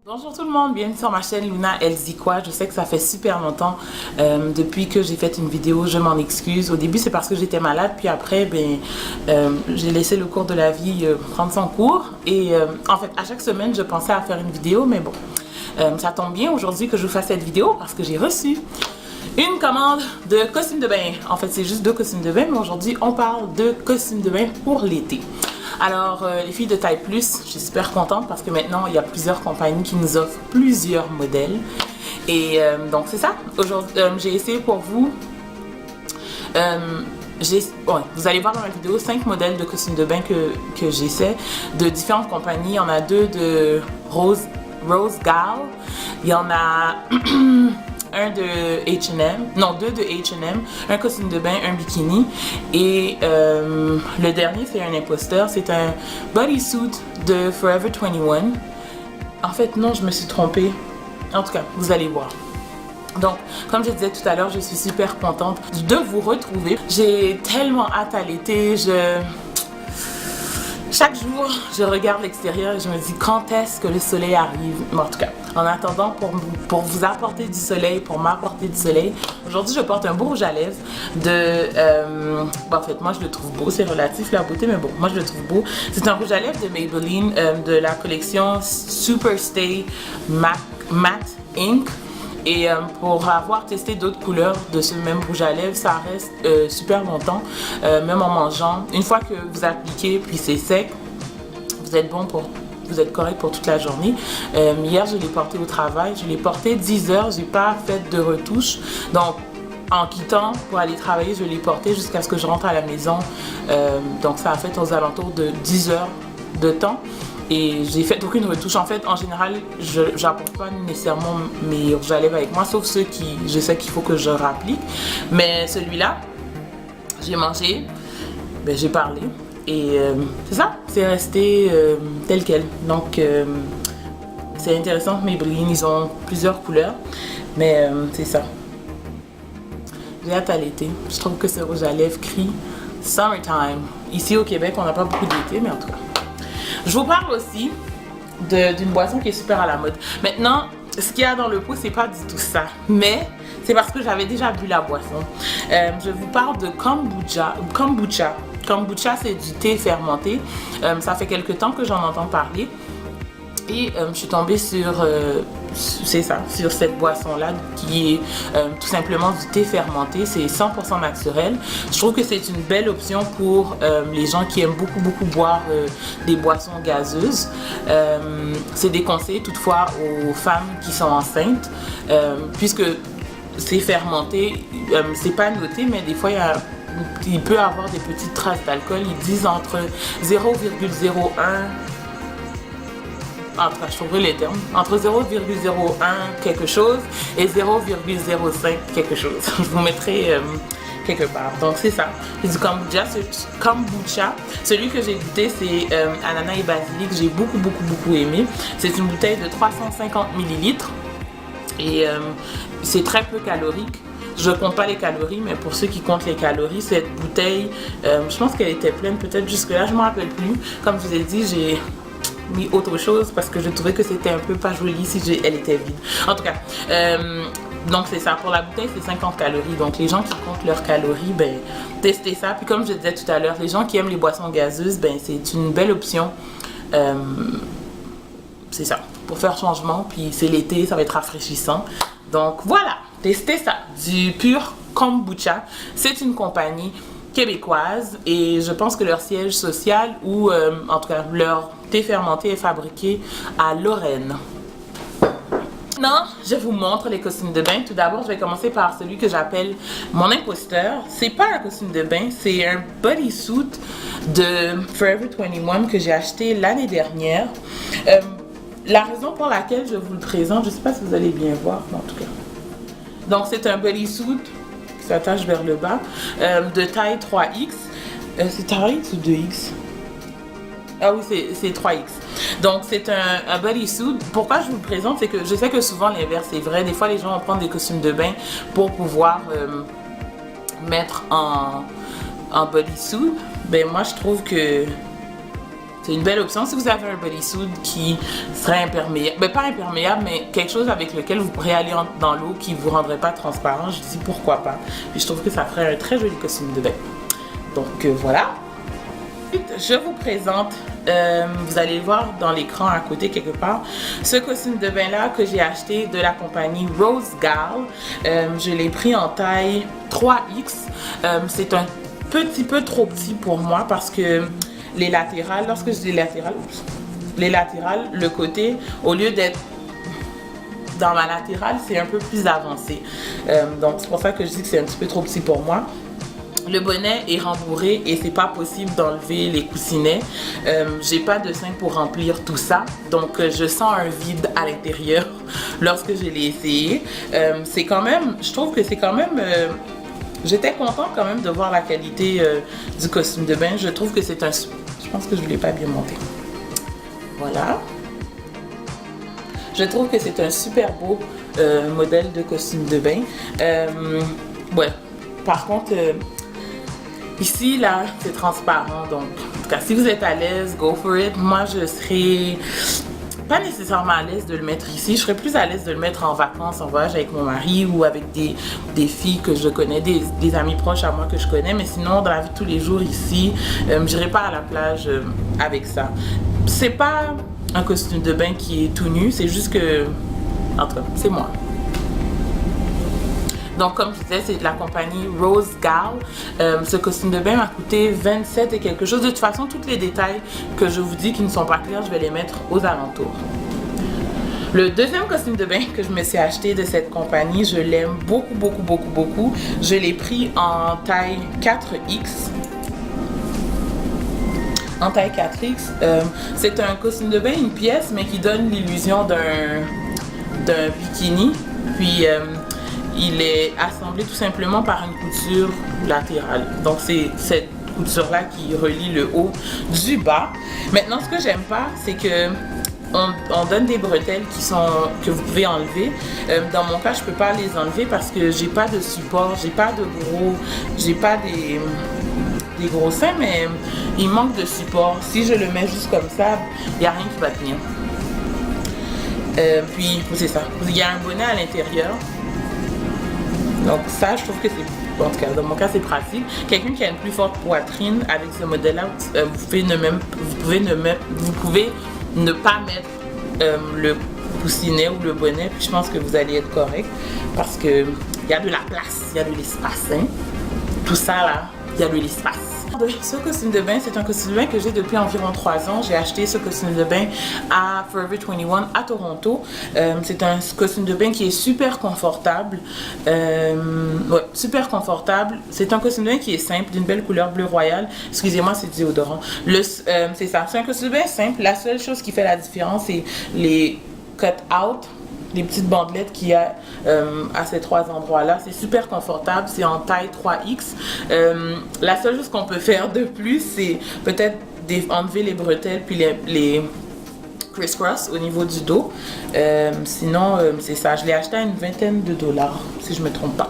Bonjour tout le monde, bienvenue sur ma chaîne Luna Elzikwa. Je sais que ça fait super longtemps depuis que j'ai fait une vidéo, je m'en excuse. Au début c'est parce que j'étais malade, puis après j'ai laissé le cours de la vie prendre son cours. Et en fait à chaque semaine je pensais à faire une vidéo, mais bon, ça tombe bien aujourd'hui que je vous fasse cette vidéo parce que j'ai reçu une commande de costumes de bain. En fait c'est juste 2 costumes de bain, mais aujourd'hui on parle de costumes de bain pour l'été. Alors, les filles de taille plus, je suis super contente parce que maintenant, il y a plusieurs compagnies qui nous offrent plusieurs modèles. Et donc, c'est ça. Aujourd'hui, j'ai essayé pour vous, vous allez voir dans la vidéo 5 modèles de costumes de bain que j'essaie de différentes compagnies. Il y en a 2 de Rose Gal. Il y en a un de H&M, non 2 de H&M, un costume de bain, un bikini et le dernier c'est un imposteur, c'est un bodysuit de Forever 21. En fait non, je me suis trompée, en tout cas vous allez voir. Donc, comme je disais tout à l'heure, je suis super contente de vous retrouver. J'ai tellement hâte à l'été, chaque jour, je regarde l'extérieur et je me dis quand est-ce que le soleil arrive. En tout cas, en attendant, pour vous apporter du soleil, pour m'apporter du soleil, aujourd'hui je porte un beau rouge à lèvres de... en fait, moi je le trouve beau, c'est relatif la beauté, mais bon, moi je le trouve beau. C'est un rouge à lèvres de Maybelline, de la collection Super Stay Matte Ink. Et pour avoir testé d'autres couleurs de ce même rouge à lèvres, ça reste super longtemps, même en mangeant. Une fois que vous appliquez, puis c'est sec, vous êtes correct pour toute la journée. Hier, je l'ai porté au travail, je l'ai porté 10 heures, j'ai pas fait de retouche. Donc, en quittant pour aller travailler, je l'ai porté jusqu'à ce que je rentre à la maison. Donc, ça a fait aux alentours de 10 heures de temps. Et j'ai fait aucune retouche. En fait, en général, je n'apporte pas nécessairement mes rouges à lèvres avec moi, sauf ceux qui, je sais qu'il faut que je rapplique. Mais celui-là, j'ai mangé, j'ai parlé. Et c'est ça, c'est resté tel quel. Donc, c'est intéressant que Maybelline, ils ont plusieurs couleurs. Mais c'est ça. J'ai hâte à l'été. Je trouve que ce rouge à lèvres crie Summertime. Ici au Québec, on n'a pas beaucoup d'été, mais en tout cas. Je vous parle aussi d'une boisson qui est super à la mode. Maintenant, ce qu'il y a dans le pot, c'est pas du tout ça. Mais c'est parce que j'avais déjà bu la boisson. Je vous parle de kombucha. Kombucha, c'est du thé fermenté. Ça fait quelques temps que j'en entends parler. Et je suis tombée sur cette boisson-là qui est tout simplement du thé fermenté. C'est 100% naturel. Je trouve que c'est une belle option pour les gens qui aiment beaucoup boire des boissons gazeuses. C'est déconseillé toutefois aux femmes qui sont enceintes puisque c'est fermenté. C'est pas noté, mais des fois il peut avoir des petites traces d'alcool. Ils disent entre 0,01 je trouverai les termes, entre 0,01 quelque chose et 0,05 quelque chose. Je vous mettrai quelque part. Donc c'est ça, c'est du kombucha. Celui que j'ai goûté c'est ananas et basilic, j'ai beaucoup aimé. C'est une bouteille de 350 ml et c'est très peu calorique. Je ne compte pas les calories, mais pour ceux qui comptent les calories, cette bouteille, je pense qu'elle était pleine peut-être jusque là, je ne me rappelle plus. Comme je vous ai dit, j'ai mis autre chose parce que je trouvais que c'était un peu pas joli si elle était vide. En tout cas, donc c'est ça. Pour la bouteille, c'est 50 calories. Donc les gens qui comptent leurs calories, testez ça. Puis comme je disais tout à l'heure, les gens qui aiment les boissons gazeuses, c'est une belle option. C'est ça. Pour faire changement, puis c'est l'été, ça va être rafraîchissant. Donc voilà, testez ça. Du pur kombucha. C'est une compagnie québécoise et je pense que leur siège social ou en tout cas leur thé fermenté est fabriqué à Lorraine. Maintenant, je vous montre les costumes de bain. Tout d'abord, je vais commencer par celui que j'appelle mon imposteur. C'est pas un costume de bain, c'est un bodysuit de Forever 21 que j'ai acheté l'année dernière. La raison pour laquelle je vous le présente, je sais pas si vous allez bien voir, mais en tout cas. Donc c'est un bodysuit qui s'attache vers le bas, de taille 3X. C'est 3X ou 2X? Ah oui, c'est 3X. Donc c'est un bodysuit. Pourquoi je vous le présente, c'est que je sais que souvent l'inverse est vrai. Des fois les gens vont prendre des costumes de bain pour pouvoir mettre en bodysuit. Moi je trouve que c'est une belle option si vous avez un bodysuit qui serait imperméable, ben pas imperméable, mais quelque chose avec lequel vous pourrez aller dans l'eau qui ne vous rendrait pas transparent. Je dis pourquoi pas. Puis je trouve que ça ferait un très joli costume de bain. Donc voilà. Je vous présente, vous allez le voir dans l'écran à côté quelque part, ce costume de bain là que j'ai acheté de la compagnie Rose Gal. Je l'ai pris en taille 3X. C'est un petit peu trop petit pour moi parce que les latérales, lorsque je dis les latérales, le côté, au lieu d'être dans ma latérale, c'est un peu plus avancé. Donc c'est pour ça que je dis que c'est un petit peu trop petit pour moi. Le bonnet est rembourré et c'est pas possible d'enlever les coussinets. J'ai pas de sein pour remplir tout ça, donc je sens un vide à l'intérieur lorsque je l'ai essayé. C'est quand même, je trouve que c'est quand même, j'étais contente quand même de voir la qualité du costume de bain. Je trouve que c'est un, je pense que je l'ai pas bien monté. Voilà. Je trouve que c'est un super beau modèle de costume de bain. Ouais. Par contre, ici, là, c'est transparent. Donc, en tout cas, si vous êtes à l'aise, go for it. Moi, je serais pas nécessairement à l'aise de le mettre ici. Je serais plus à l'aise de le mettre en vacances, en voyage avec mon mari ou avec des filles que je connais, des amis proches à moi que je connais. Mais sinon, dans la vie de tous les jours ici, j'irai pas à la plage avec ça. C'est pas un costume de bain qui est tout nu. C'est juste que, en tout cas, c'est moi. Donc, comme je disais, c'est de la compagnie Rose Gal. Ce costume de bain m'a coûté 27 et quelque chose. De toute façon, tous les détails que je vous dis qui ne sont pas clairs, je vais les mettre aux alentours. Le deuxième costume de bain que je me suis acheté de cette compagnie, je l'aime beaucoup, beaucoup, beaucoup, beaucoup. Je l'ai pris en taille 4X. En taille 4X. C'est un costume de bain, une pièce, mais qui donne l'illusion d'un bikini. Puis, il est assemblé tout simplement par une couture latérale. Donc c'est cette couture-là qui relie le haut du bas. Maintenant, ce que j'aime pas, c'est que on donne des bretelles que vous pouvez enlever. Dans mon cas, je peux pas les enlever parce que j'ai pas de support, j'ai pas des gros seins, mais il manque de support. Si je le mets juste comme ça, il n'y a rien qui va tenir. Puis c'est ça. Il y a un bonnet à l'intérieur. Donc ça, je trouve que c'est, en tout cas, dans mon cas, c'est pratique. Quelqu'un qui a une plus forte poitrine avec ce modèle-là, vous pouvez ne pas mettre le coussinet ou le bonnet, puis je pense que vous allez être correct parce que il y a de la place, il y a de l'espace. Hein? Tout ça là, il y a de l'espace. Ce costume de bain, c'est un costume de bain que j'ai depuis environ 3 ans. J'ai acheté ce costume de bain à Forever 21 à Toronto. C'est un costume de bain qui est super confortable. Ouais, super confortable. C'est un costume de bain qui est simple, d'une belle couleur bleu royal. Excusez-moi, c'est du déodorant. C'est ça, c'est un costume de bain simple. La seule chose qui fait la différence, c'est les cut-out, les petites bandelettes qu'il y a à ces 3 endroits-là. C'est super confortable, c'est en taille 3X. La seule chose qu'on peut faire de plus, c'est peut-être enlever les bretelles puis les criss-cross au niveau du dos. Sinon, c'est ça. Je l'ai acheté à une vingtaine de dollars, si je ne me trompe pas.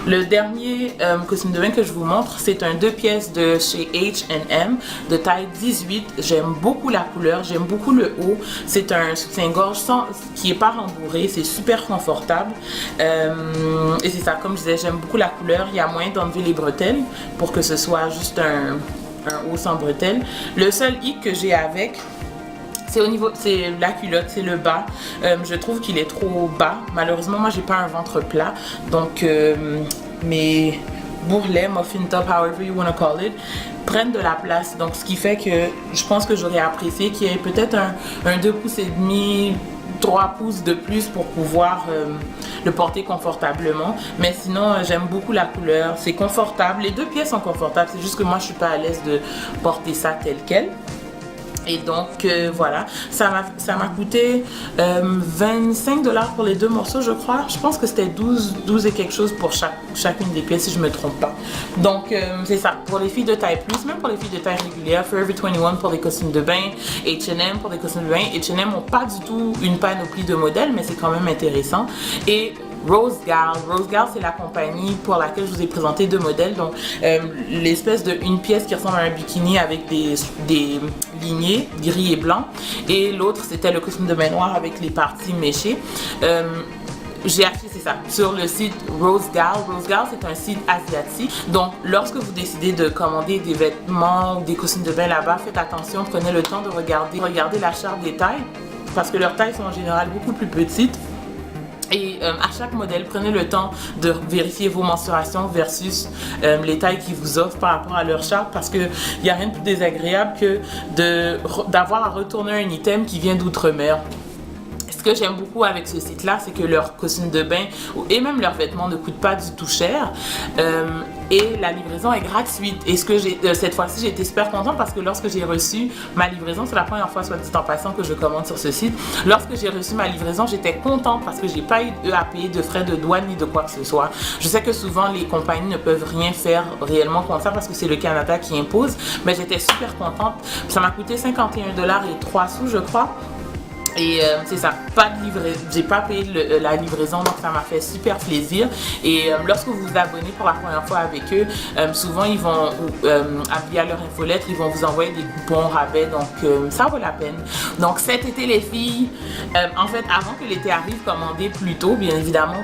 Le dernier costume de bain que je vous montre, c'est un 2 pièces de chez H&M de taille 18. J'aime beaucoup la couleur, j'aime beaucoup le haut. C'est un soutien-gorge qui n'est pas rembourré, c'est super confortable. Et c'est ça, comme je disais, j'aime beaucoup la couleur. Il y a moyen d'enlever les bretelles pour que ce soit juste un haut sans bretelles. Le seul hic que j'ai avec, c'est la culotte, c'est le bas. Je trouve qu'il est trop bas. Malheureusement, moi, j'ai pas un ventre plat. Donc, mes bourrelets, muffin top, however you want to call it, prennent de la place. Donc, ce qui fait que je pense que j'aurais apprécié qu'il y ait peut-être un 2 pouces et demi, 3 pouces de plus pour pouvoir le porter confortablement. Mais sinon, j'aime beaucoup la couleur. C'est confortable. Les 2 pièces sont confortables. C'est juste que moi, je suis pas à l'aise de porter ça tel quel. Et donc voilà, ça m'a coûté 25 $ pour les 2 morceaux, je crois. Je pense que c'était 12 et quelque chose pour chacune des pièces, si je me trompe pas. Donc c'est ça, pour les filles de taille plus, même pour les filles de taille régulière, Forever 21 pour les costumes de bain, H&M pour les costumes de bain. H&M n'ont pas du tout une panoplie de modèles, mais c'est quand même intéressant. Et Rose Gal. Rose Gal, c'est la compagnie pour laquelle je vous ai présenté deux modèles. Donc, l'espèce de une pièce qui ressemble à un bikini avec des lignées gris et blanc. Et l'autre, c'était le costume de bain noir avec les parties méchées. J'ai acheté, c'est ça, sur le site Rose Gal. Rose Gal, c'est un site asiatique. Donc, lorsque vous décidez de commander des vêtements ou des costumes de bain là-bas, faites attention, prenez le temps de regarder la charte des tailles, parce que leurs tailles sont en général beaucoup plus petites. Et à chaque modèle, prenez le temps de vérifier vos mensurations versus les tailles qu'ils vous offrent par rapport à leur charte, parce qu'il n'y a rien de plus désagréable que d'avoir à retourner un item qui vient d'outre-mer. Ce que j'aime beaucoup avec ce site-là, c'est que leurs costumes de bain et même leurs vêtements ne coûtent pas du tout cher. Et la livraison est gratuite. Et cette fois-ci, j'ai été super contente parce que lorsque j'ai reçu ma livraison, c'est la première fois, soit dit en passant, que je commande sur ce site. Lorsque j'ai reçu ma livraison, j'étais contente parce que j'ai pas eu à payer de frais de douane ni de quoi que ce soit. Je sais que souvent, les compagnies ne peuvent rien faire réellement comme ça parce que c'est le Canada qui impose. Mais j'étais super contente. Ça m'a coûté 51$ et 3 sous, je crois. Et c'est ça, pas de livraison, j'ai pas payé la livraison, donc ça m'a fait super plaisir. Et lorsque vous vous abonnez pour la première fois avec eux, souvent ils vont, via leur infolettre, ils vont vous envoyer des coupons rabais, donc ça vaut la peine. Donc cet été les filles, en fait avant que l'été arrive, commandez plus tôt, bien évidemment,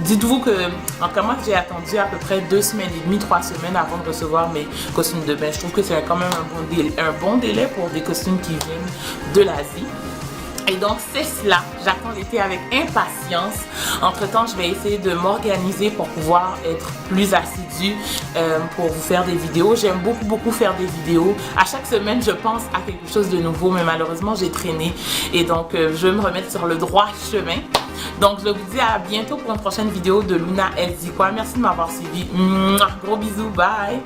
dites-vous que, en tout cas moi j'ai attendu à peu près 2 semaines et demie, 3 semaines avant de recevoir mes costumes de bain. Je trouve que c'est quand même un bon délai pour des costumes qui viennent de l'Asie. Et donc c'est cela, j'attends l'été avec impatience. Entre temps, je vais essayer de m'organiser pour pouvoir être plus assidue pour vous faire des vidéos. J'aime beaucoup faire des vidéos. À chaque semaine, je pense à quelque chose de nouveau, mais malheureusement, j'ai traîné. Et donc, je vais me remettre sur le droit chemin. Donc, je vous dis à bientôt pour une prochaine vidéo de Luna Elle dit quoi. Merci de m'avoir suivi. Gros bisous, bye!